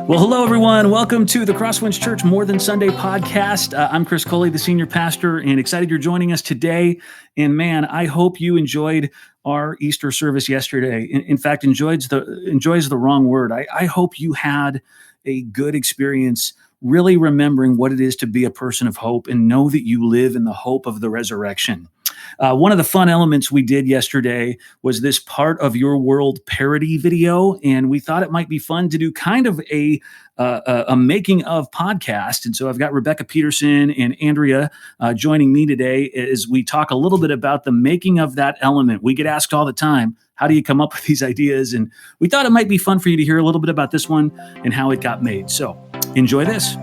Well, hello, everyone. Welcome to the CrossWinds Church More Than Sunday podcast. I'm Andrea Coli, the senior pastor, and excited you're joining us today. And man, I hope you enjoyed our Easter service yesterday. In fact, enjoys the wrong word. I hope you had a good experience really remembering what it is to be a person of hope and know that you live in the hope of the resurrection. One of the fun elements we did yesterday was this part of your world parody video, and we thought it might be fun to do kind of a making of podcast. And so I've got Rebecca Petersen and Andrea joining me today as we talk a little bit about the making of that element. We get asked all the time, how do you come up with these ideas? And we thought it might be fun for you to hear a little bit about this one and how it got made. So enjoy this.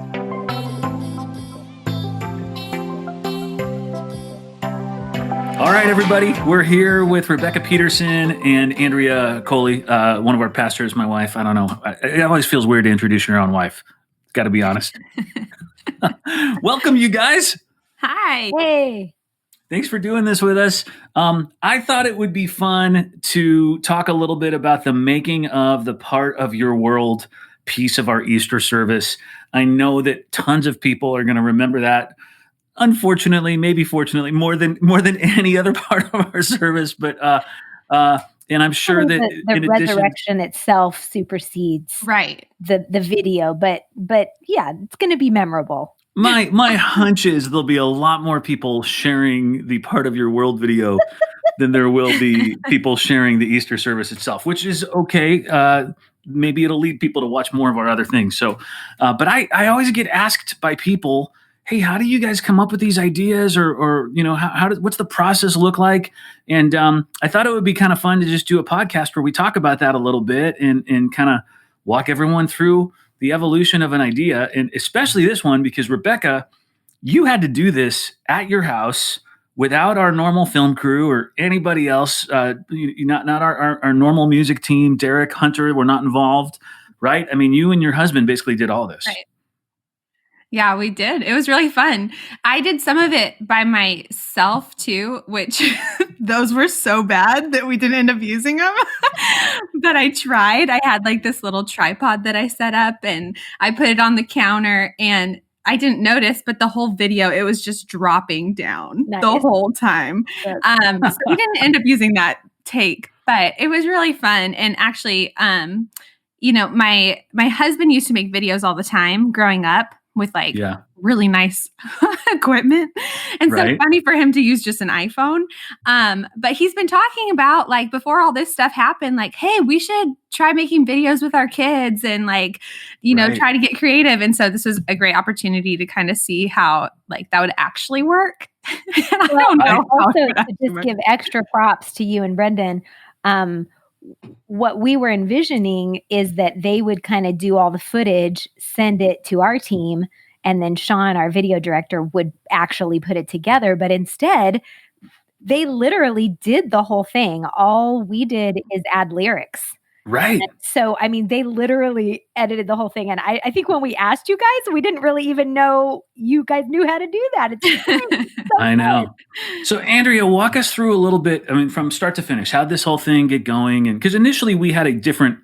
All right, everybody, we're here with Rebecca Petersen and Andrea Coli, one of our pastors, my wife. I don't know. It always feels weird to introduce your own wife. Got to be honest. Welcome, you guys. Hi. Hey. Thanks for doing this with us. I thought it would be fun to talk a little bit about the making of the part of your world piece of our Easter service. I know that tons of people are going to remember that. Unfortunately, maybe fortunately, more than any other part of our service, but and I'm sure that the resurrection itself supersedes the video, but yeah, it's going to be memorable. My hunch is there'll be a lot more people sharing the part of your world video than there will be people sharing the Easter service itself, which is okay. Maybe it'll lead people to watch more of our other things. So, but I always get asked by people, hey, how do you guys come up with these ideas, or you know, what's the process look like? And I thought it would be kind of fun to just do a podcast where we talk about that a little bit and kind of walk everyone through the evolution of an idea, and especially this one because Rebecca, you had to do this at your house without our normal film crew or anybody else. Not our normal music team. Derek, Hunter were not involved, right? I mean, you and your husband basically did all this. Right. Yeah, we did. It was really fun. I did some of it by myself too, which those were so bad that we didn't end up using them. But I tried. I had like this little tripod that I set up and I put it on the counter, and I didn't notice, but the whole video, it was just dropping down the whole time. So we didn't end up using that take, but it was really fun. And actually, you know, my husband used to make videos all the time growing up with really nice equipment. And so it's funny for him to use just an iPhone. But he's been talking about, like, before all this stuff happened, like, hey, we should try making videos with our kids and, like, you know, try to get creative. And so this was a great opportunity to kind of see how, like, that would actually work. I don't know. Also, to just give extra props to you and Brendan, what we were envisioning is that they would kind of do all the footage, send it to our team, and then Sean, our video director, would actually put it together. But instead, they literally did the whole thing. All we did is add lyrics. Right. And so, I mean, they literally edited the whole thing. And I think when we asked you guys, we didn't really even know you guys knew how to do that. It's so I know. So Andrea, walk us through a little bit, I mean, from start to finish, how'd this whole thing get going? And because initially we had a different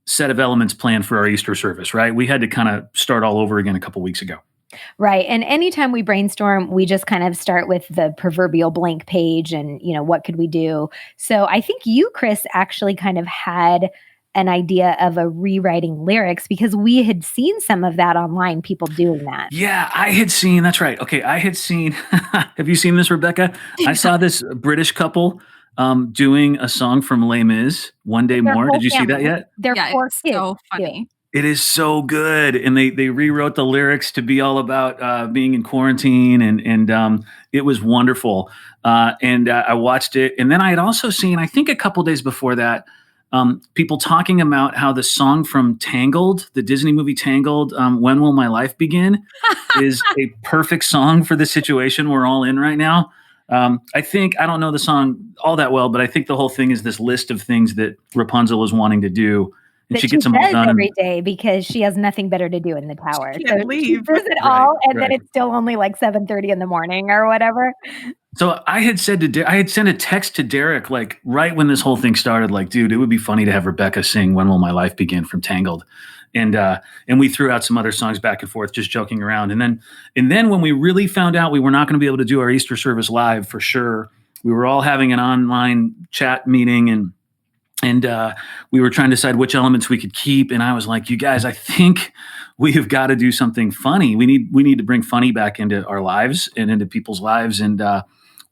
set of elements planned for our Easter service, right? We had to kind of start all over again a couple weeks ago. Right. And anytime we brainstorm, we just kind of start with the proverbial blank page and, you know, what could we do? So I think you, Chris, actually kind of had an idea of a rewriting lyrics because we had seen some of that online, people doing that. Yeah, I had seen, that's right. Okay, I had seen, have you seen this, Rebecca? I saw this British couple doing a song from Les Mis, One Day More. Did you see that yet? It's so funny. It is so good. And they rewrote the lyrics to be all about being in quarantine. And it was wonderful. And I watched it. And then I had also seen, I think a couple days before that, people talking about how the song from Tangled, the Disney movie Tangled, When Will My Life Begin, is a perfect song for the situation we're all in right now. I don't know the song all that well, but I think the whole thing is this list of things that Rapunzel is wanting to do. And that she gets them all does done. every day because she has nothing better to do in the tower. She can't leave. She does it all, and then it's still only like 7:30 in the morning or whatever. So I had sent a text to Derek, like right when this whole thing started, like, dude, it would be funny to have Rebecca sing "When Will My Life Begin" from Tangled. And we threw out some other songs back and forth, just joking around. And then when we really found out we were not going to be able to do our Easter service live for sure, we were all having an online chat meeting, and we were trying to decide which elements we could keep. And I was like, you guys, I think we have got to do something funny. We need to bring funny back into our lives and into people's lives. And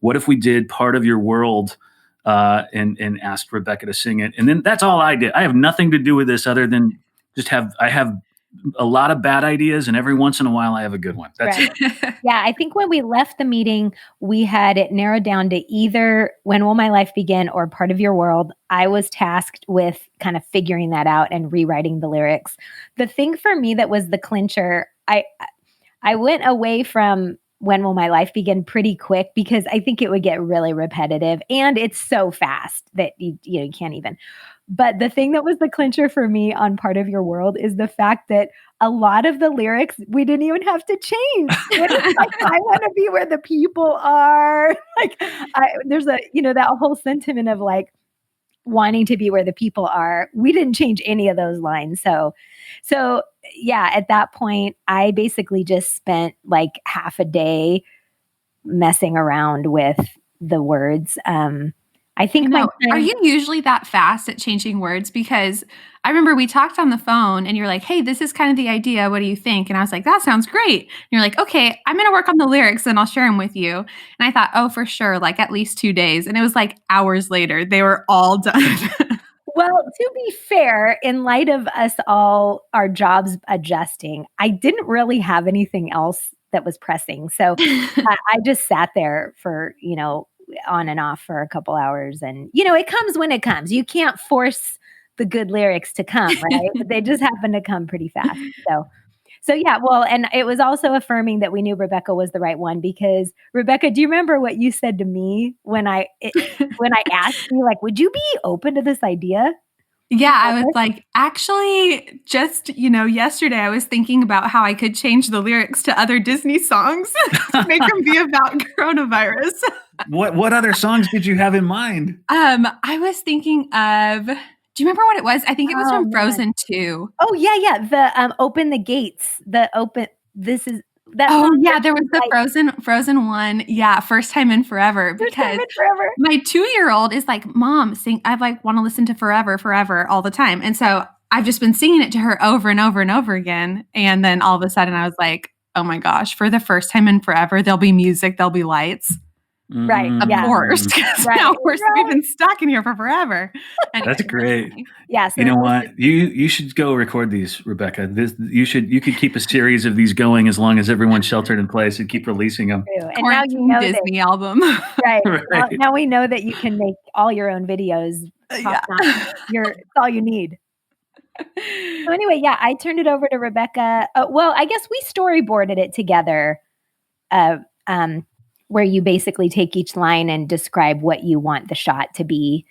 what if we did Part of Your World and asked Rebecca to sing it? And then that's all I did. I have nothing to do with this other than I have a lot of bad ideas, and every once in a while I have a good one. That's it. Yeah, I think when we left the meeting, we had it narrowed down to either When Will My Life Begin or Part of Your World. I was tasked with kind of figuring that out and rewriting the lyrics. The thing for me that was the clincher, I went away from When Will My Life Begin pretty quick because I think it would get really repetitive, and it's so fast that you can't even. But the thing that was the clincher for me on Part of Your World is the fact that a lot of the lyrics we didn't even have to change. It's like, I want to be where the people are. Like there's that whole sentiment of like wanting to be where the people are. We didn't change any of those lines. So yeah, at that point, I basically just spent like half a day messing around with the words. I think are you usually that fast at changing words? Because I remember we talked on the phone and you're like, hey, this is kind of the idea. What do you think? And I was like, that sounds great. And you're like, okay, I'm going to work on the lyrics and I'll share them with you. And I thought, oh, for sure, like at least 2 days. And it was like hours later, they were all done. Well, to be fair, in light of us all, our jobs adjusting, I didn't really have anything else that was pressing. So I just sat there for, on and off for a couple hours, and it comes when it comes. You can't force the good lyrics to come, right? But they just happen to come pretty fast. So yeah, well, and it was also affirming that we knew Rebecca was the right one, because Rebecca, do you remember what you said to me when I asked you, like, would you be open to this idea? Yeah, I was like, actually, just, yesterday I was thinking about how I could change the lyrics to other Disney songs to make them be about coronavirus. What other songs did you have in mind? I was thinking of, do you remember what it was? I think it was from Frozen 2. Oh, yeah. The Open the Gates, this is that. Oh, yeah, there was the Frozen one. Yeah, First Time in Forever. Because my 2-year-old is like, Mom, sing. I want to listen to Forever all the time. And so I've just been singing it to her over and over and over again. And then all of a sudden I was like, oh my gosh, for the first time in forever, there'll be music, there'll be lights. Right. Of course. Now we've been stuck in here for forever. Anyway, that's great. Yeah. So you know what? You should go record these, Rebecca. You could keep a series of these going as long as everyone's sheltered in place and keep releasing them. And now you know Disney album. Right. Now we know that you can make all your own videos. Yeah. It's all you need. So anyway, yeah, I turned it over to Rebecca. Well, I guess we storyboarded it together. Where you basically take each line and describe what you want the shot to be.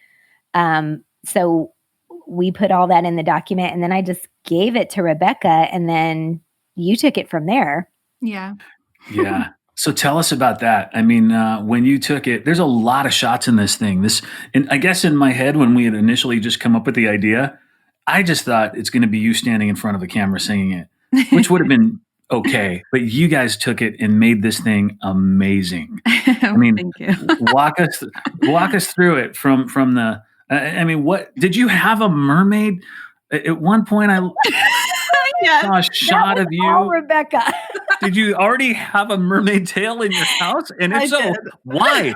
So we put all that in the document, and then I just gave it to Rebecca, and then you took it from there. Yeah. Yeah. So tell us about that. I mean, when you took it, there's a lot of shots in this thing. And I guess in my head, when we had initially just come up with the idea, I just thought it's going to be you standing in front of a camera singing it, which would have been okay, but you guys took it and made this thing amazing. I mean, thank you. walk us through it from the. I mean, what did you have a mermaid? At one point, I saw a shot of you. Oh, Rebecca. Did you already have a mermaid tail in your house? And if so, why?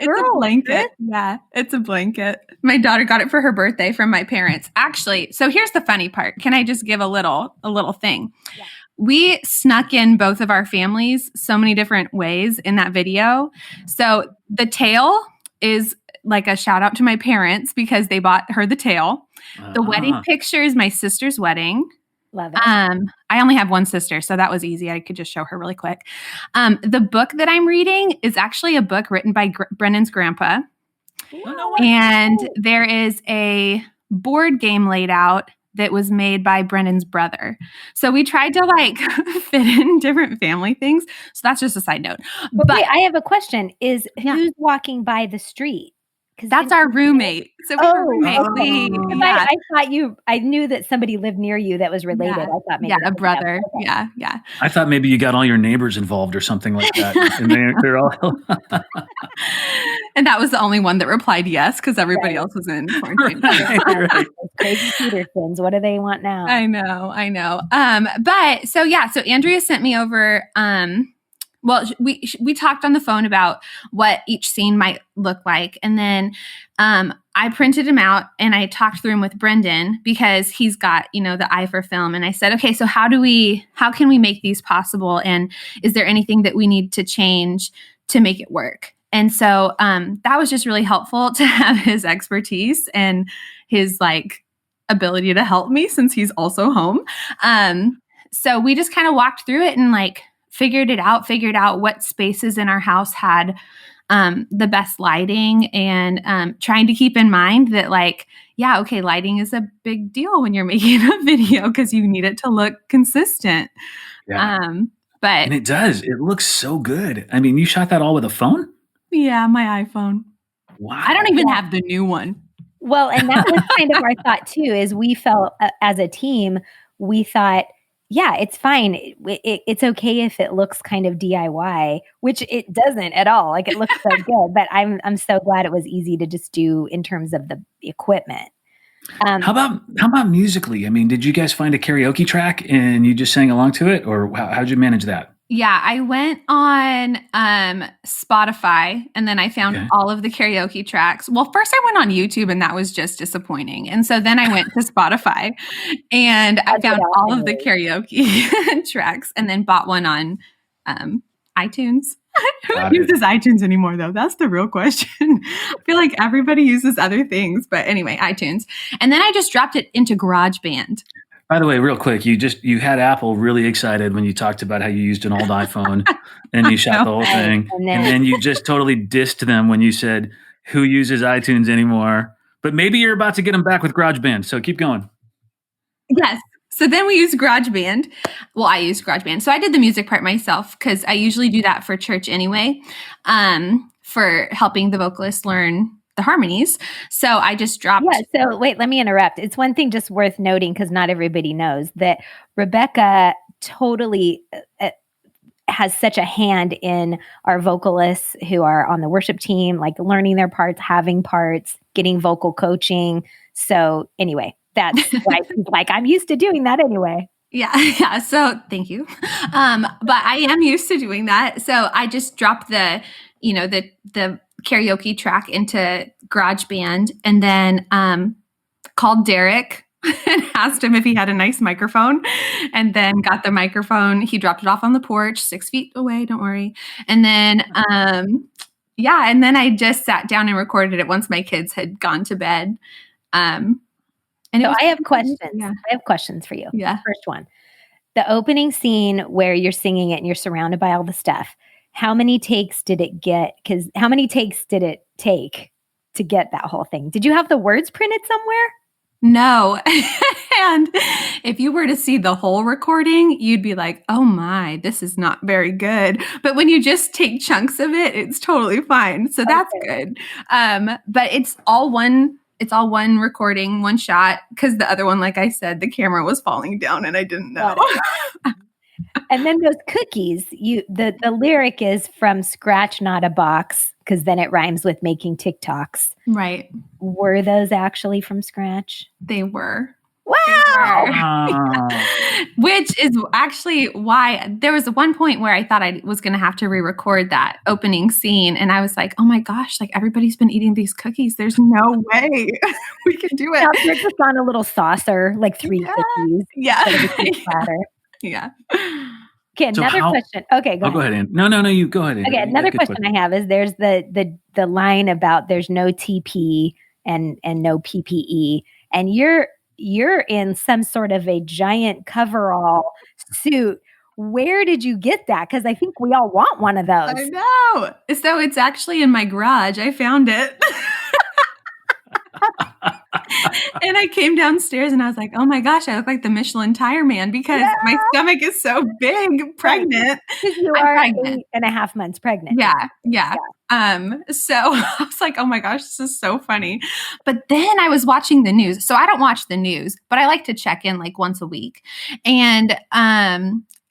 It's a blanket. Yeah, it's a blanket. My daughter got it for her birthday from my parents. Actually, so here's the funny part. Can I just give a little thing? Yeah. We snuck in both of our families so many different ways in that video. So the tail is like a shout out to my parents because they bought her the tail. The wedding picture is my sister's wedding. Love it. I only have one sister, so that was easy. I could just show her really quick. The book that I'm reading is actually a book written by Brennan's grandpa. And there is a board game laid out that was made by Brendan's brother. So we tried to like fit in different family things. So that's just a side note. But wait, I have a question. Is who's walking by the street? That's our roommate. So we were roommates. I thought I knew that somebody lived near you that was related. I thought maybe a brother. Okay. Yeah. I thought maybe you got all your neighbors involved or something like that. And they're all. And that was the only one that replied yes, because everybody else was in quarantine. Right. Crazy Petersens. What do they want now? I know. But so Andrea sent me over. Well, we talked on the phone about what each scene might look like. And then I printed them out and I talked through them with Brendan because he's got, the eye for film. And I said, okay, so how can we make these possible? And is there anything that we need to change to make it work? And so that was just really helpful to have his expertise and his ability to help me since he's also home. So we just kind of walked through it and figured out what spaces in our house had the best lighting and trying to keep in mind that lighting is a big deal when you're making a video because you need it to look consistent. Yeah. And it does. It looks so good. I mean, you shot that all with a phone? Yeah, my iPhone. Wow. I don't even have the new one. Well, and that was kind of our thought too, is we felt as a team, we thought, yeah, it's fine. It's okay if it looks kind of DIY, which it doesn't at all. It looks so good, but I'm so glad it was easy to just do in terms of the equipment. How about musically? I mean, did you guys find a karaoke track and you just sang along to it, or how'd you manage that? Yeah, I went on Spotify and then I found all of the karaoke tracks. Well, first I went on YouTube and that was just disappointing. And so then I went to Spotify and I found all of the karaoke tracks and then bought one on iTunes. Who uses iTunes anymore, though? That's the real question. I feel like everybody uses other things. But anyway, iTunes. And then I just dropped it into GarageBand. By the way, real quick, you had Apple really excited when you talked about how you used an old iPhone and you shot the whole thing. And then you just totally dissed them when you said, who uses iTunes anymore? But maybe you're about to get them back with GarageBand. So keep going. Yes. So then we used GarageBand. Well, I used GarageBand. So I did the music part myself because I usually do that for church anyway, for helping the vocalist learn the harmonies. So I just dropped. Yeah. So wait, let me interrupt. It's one thing just worth noting because not everybody knows that Rebecca totally has such a hand in our vocalists who are on the worship team, learning their parts, having parts, getting vocal coaching. So anyway, that's why she's I'm used to doing that anyway. Yeah. So thank you. But I am used to doing that. So I just dropped the karaoke track into GarageBand and then called Derek and asked him if he had a nice microphone and then got the microphone. He dropped it off on the porch 6 feet away. Don't worry. And then, and then I just sat down and recorded it once my kids had gone to bed. And so I have questions. Yeah. I have questions for you. Yeah. First one, the opening scene where you're singing it and you're surrounded by all the stuff. How many takes did it get? Because how many takes did it take to get that whole thing? Did you have the words printed somewhere? No. And if you were to see the whole recording, you'd be like, oh my, this is not very good. But when you just take chunks of it, it's totally fine. So that's good. But it's all one recording, one shot, because the other one, like I said, the camera was falling down and I didn't know. And then those cookies, the lyric is from scratch, not a box, because then it rhymes with making TikToks. Right. Were those actually from scratch? They were. Wow. Which is actually why there was one point where I thought I was going to have to re-record that opening scene. And I was like, oh my gosh, everybody's been eating these cookies. There's no way we can do it. Now, they're just on a little saucer, 3 cookies. Yeah. Yeah. Okay, another question. Okay, go ahead. Go ahead, Ann. No, you go ahead. Okay, another question I have is there's the line about there's no TP and no PPE, and you're in some sort of a giant coverall suit. Where did you get that? Because I think we all want one of those. I know. So it's actually in my garage. I found it. And I came downstairs and I was like, oh my gosh, I look like the Michelin tire man because my stomach is so big, pregnant. Because you I'm are pregnant. 8.5 months pregnant. Yeah. So I was like, oh my gosh, this is so funny. But then I was watching the news. So I don't watch the news, but I like to check in like once a week. And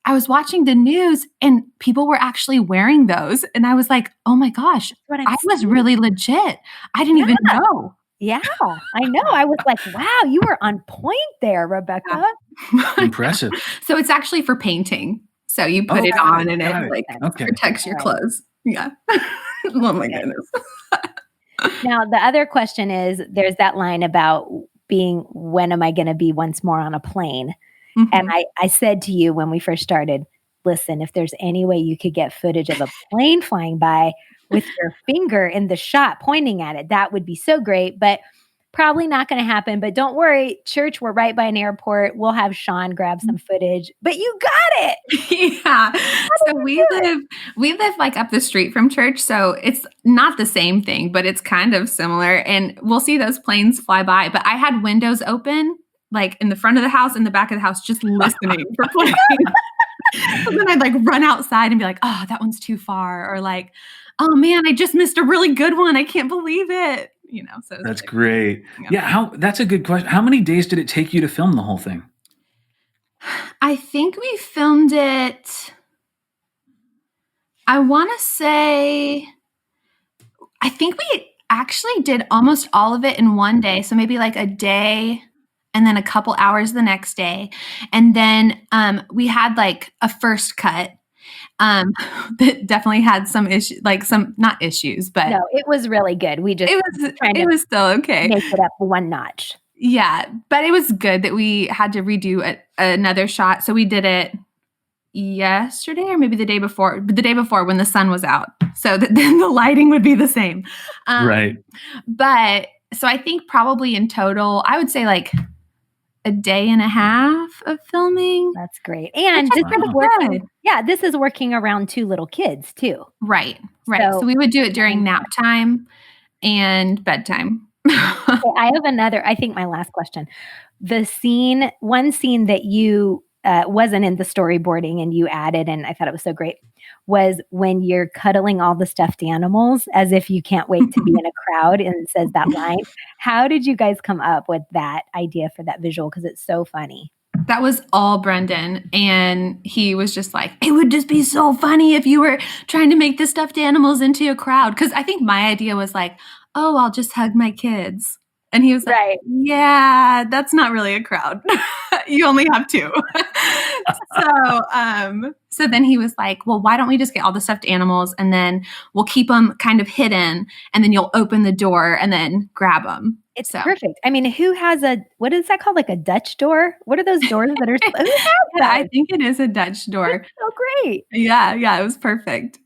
I was watching the news and people were actually wearing those. And I was like, oh my gosh, I was really legit. I didn't even know. Yeah, I know. I was like, wow, you were on point there, Rebecca. Impressive. So it's actually for painting. So you put it on and it protects your clothes. Yeah. Oh my goodness. Now, the other question is, there's that line about being, when am I going to be once more on a plane? Mm-hmm. And I said to you when we first started, listen, if there's any way you could get footage of a plane flying by with your finger in the shot pointing at it, that would be so great. But probably not going to happen. But don't worry, church, we're right by an airport. We'll have Sean grab some footage. But you got it. Yeah. So we live like up the street from church. So it's not the same thing, but it's kind of similar. And we'll see those planes fly by. But I had windows open, like in the front of the house, in the back of the house, just listening for planes. So then I'd like run outside and be like, oh, that one's too far. Or like, oh man, I just missed a really good one. I can't believe it. So that's great. Yeah. That's a good question. How many days did it take you to film the whole thing? I think we filmed it, I want to say, I think we actually did almost all of it in one day. So maybe like a day and then a couple hours the next day. And then we had like a first cut that definitely had some issues, like some, not issues, but no, it was really good. We just it was still okay. Make it up one notch. Yeah, but it was good that we had to redo another shot. So we did it yesterday or maybe the day before when the sun was out, so that then the lighting would be the same. Right. But so I think probably in total, I would say like a day and a half of filming. That's great. And this is working. Yeah, this is working around 2 little kids too. Right. So we would do it during nap time and bedtime. Okay, I have another, I think my last question. One scene that you wasn't in the storyboarding and you added, and I thought it was so great, was when you're cuddling all the stuffed animals as if you can't wait to be in a crowd, and it says that line. How did you guys come up with that idea for that visual? Because it's so funny. That was all Brendan. And he was just like, it would just be so funny if you were trying to make the stuffed animals into a crowd. Because I think my idea was like, oh, I'll just hug my kids. And he was like, right. Yeah, that's not really a crowd. You only have 2. So then he was like, well, why don't we just get all the stuffed animals and then we'll keep them kind of hidden and then you'll open the door and then grab them. It's perfect. I mean, who has what is that called? Like a Dutch door? What are those doors that are? Yeah, I think it is a Dutch door. It's so great. Yeah, it was perfect.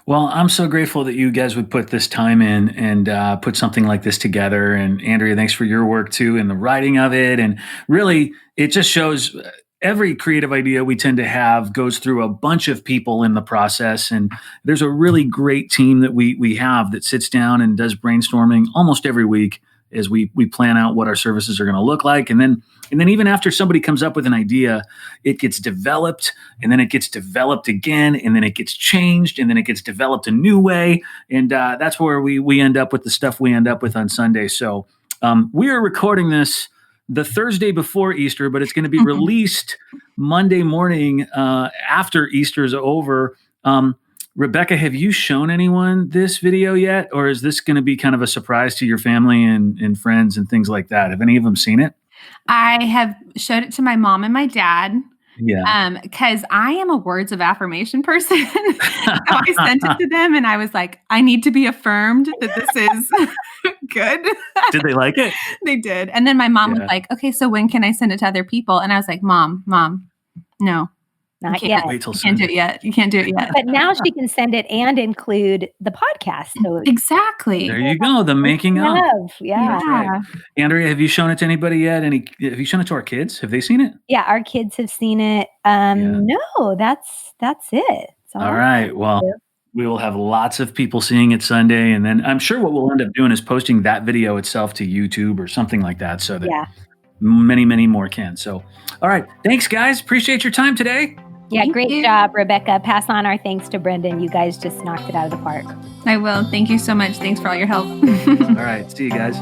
Well, I'm so grateful that you guys would put this time in and put something like this together. And Andrea, thanks for your work too in the writing of it. And really, it just shows every creative idea we tend to have goes through a bunch of people in the process. And there's a really great team that we have that sits down and does brainstorming almost every week as we plan out what our services are going to look like. And then even after somebody comes up with an idea, it gets developed, and then it gets developed again, and then it gets changed, and then it gets developed a new way. And that's where we end up with the stuff we end up with on Sunday. So we are recording this the Thursday before Easter, but it's going to be released Monday morning after Easter is over. Rebecca, have you shown anyone this video yet? Or is this going to be kind of a surprise to your family and friends and things like that? Have any of them seen it? I have showed it to my mom and my dad. Yeah. Because I am a words of affirmation person. So I sent it to them and I was like, I need to be affirmed that this is good. Did they like it? They did. And then my mom was like, okay, so when can I send it to other people? And I was like, Mom, no. Not yet. Wait till you can't do it yet. You can't do it yet. But now she can send it and include the podcast. So exactly. There you go. The making of. Yeah. Right. Andrea, have you shown it to anybody yet? Have you shown it to our kids? Have they seen it? Yeah, our kids have seen it. No, that's it. All right. Well, We will have lots of people seeing it Sunday. And then I'm sure what we'll end up doing is posting that video itself to YouTube or something like that so that many, many more can. So, all right. Thanks, guys. Appreciate your time today. Yeah, Thank great you. job, Rebecca. Pass on our thanks to Brendan. You guys just knocked it out of the park. I will. Thank you so much. Thanks for all your help. All right. See you guys.